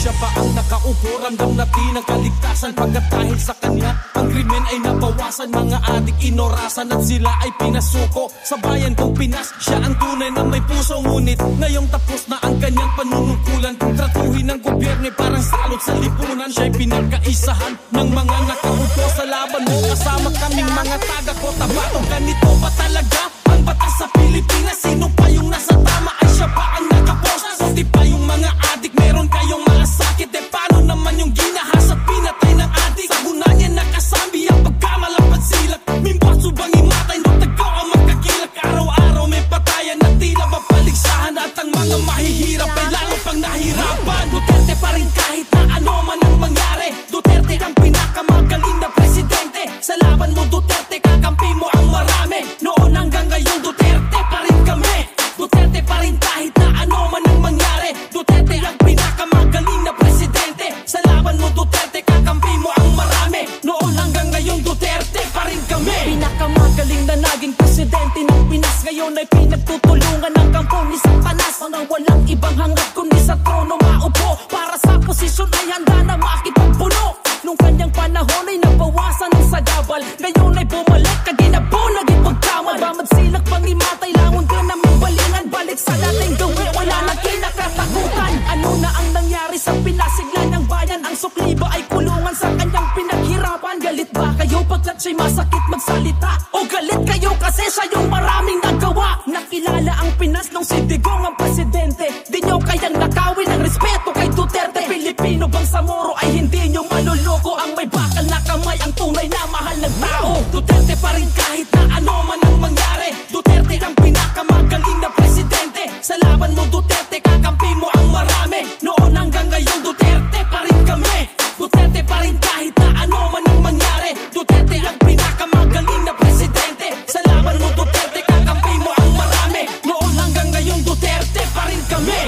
siya pa ang nakaupo, ramdam natin ang kaligtasan. Pagkat dahil sa kanya, ang krimen ay nabawasan. Mga adik inorasan at sila ay pinasuko. Sa bayan kong Pinas, siya ang tunay na may puso. Ngunit ngayong tapos na ang kanyang panunungkulan. Tratuhin ng gobyerno parang salot sa lipunan. Siya'y pinagkaisahan ng mga nakaupo sa laban mo. Kasama kaming mga taga-Cotabato. Ganito ba talaga ang batas sa Pilipinas? Sino pa yung nasa tama? Ay siya pa ang nakaposa. Hindi pa yung mga adik, meron kayong mga sakit. E paano naman yung ginahas at pinatay ng adik? Sa gunanya nakasambi ang pagkamalapad silak. Mimbaso bang imatay, no tagaw ang magkakilak. Araw-araw may patayan na tila mapaligsahan. At ang mga mahihirap ay lalo pang nahirapan. Duterte pa rin kahit na ano man ang mangyari. Duterte ang pinakamagaling na presidente. Sa laban mo Duterte, kakampi mo ang marami. Noon hanggang ngayon Duterte pa rin kami. Duterte pa rin kahit na ano man ang mangyari. Duterte ang pinakamagaling na presidente. Sa laban mo Duterte, kakampi mo ang marami. Noon hanggang ngayon Duterte pa rin kami. Pinakamagaling na naging presidente ng Pinas. Ngayon ay pinagtutulungan ng kampo ni Satanas. Mga walang ibang hangad kundi sa trono maupo. Para sa posisyon ay handa na makipagpuno. Nung kanyang panahon ay nabawasan ng sagabal. Ngayon ay bumalik kaginabo, naging pagkamal. Bamad silak pang imatay, langon ka namin balingan. Balik sa dating gawin, wala na kinakatakutan. Ano na ang nangyari sa pinasigla ng bayan? Ang sukli ba ay kulungan sa kanyang pinaghirapan? Galit ba kayo pagkat siya'y masakit magsalita? O galit kayo kasi siya yung maraming nagawa? Nakilala ang Pinas nung si Digong ang presidente. Di nyo kayang nakawin ang respeto kay Duterte. Pilipino bang sa Moro ay hindi nyo maluloko? Ang may bakal na kamay, ang tunay na mahal ng tao. Duterte pa rin kahit na ano man ang mangyari. Duterte ang pinakamagaling na presidente. Sa laban mo Duterte, kakampi mo ang marami. Noon hanggang ngayon Duterte pa rin kami. Duterte pa rin kahit na ano man ang mangyari. Duterte ang pinakamagaling na presidente. Sa laban mo Duterte, kakampi mo ang marami. Noon hanggang ngayon Duterte pa rin kami.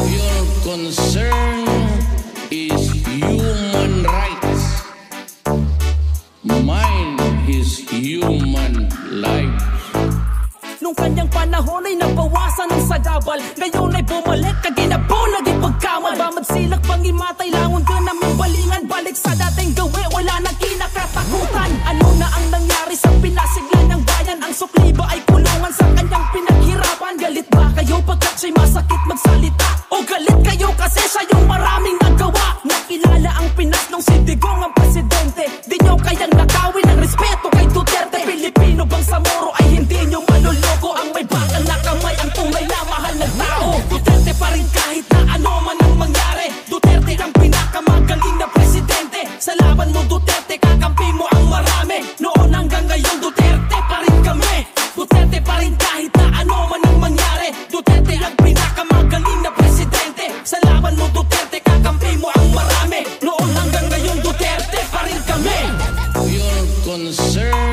Your concern is human rights. Mine is human life. Nung kanyang panahon ay nabawasan ng sagabal. Ngayon ay bumalik kaginabo, naging pagkamal. Bamad silak pang imatay, langon ka namin balingan. Balik sa dating gawi, wala na kinakatakutan. Ano na ang nangyari sa pinasigla ng bayan? Ang sukli ba ay kulungan sa kanyang pinaghirapan? Galit ba kayo pagkat siya'y masakit magsalita? O galit kayo kasi siya yung maraming nagawa? Nakilala ang Pinas nung si Digong ang presidente. Di nyo kayang nakawin ang respeto kay Duterte. Pilipino bang sa Moro ay hindi nyo maluloko? Ang may bakal na kamay, ang tunay na mahal ng tao. Duterte pa rin kahit na ano man ang mangyari. Duterte ang pinakamagaling na presidente. Sa laban mo Duterte, kakampi mo ang marami. Noon hanggang ngayon Duterte pa rin kami. Duterte pa rin kahit na ano man ang mangyari. Duterte ang pinakamagaling na presidente. Sa laban mo Duterte, kakampi mo ang marami. Noon hanggang ngayon Duterte pa rin kami. Your concern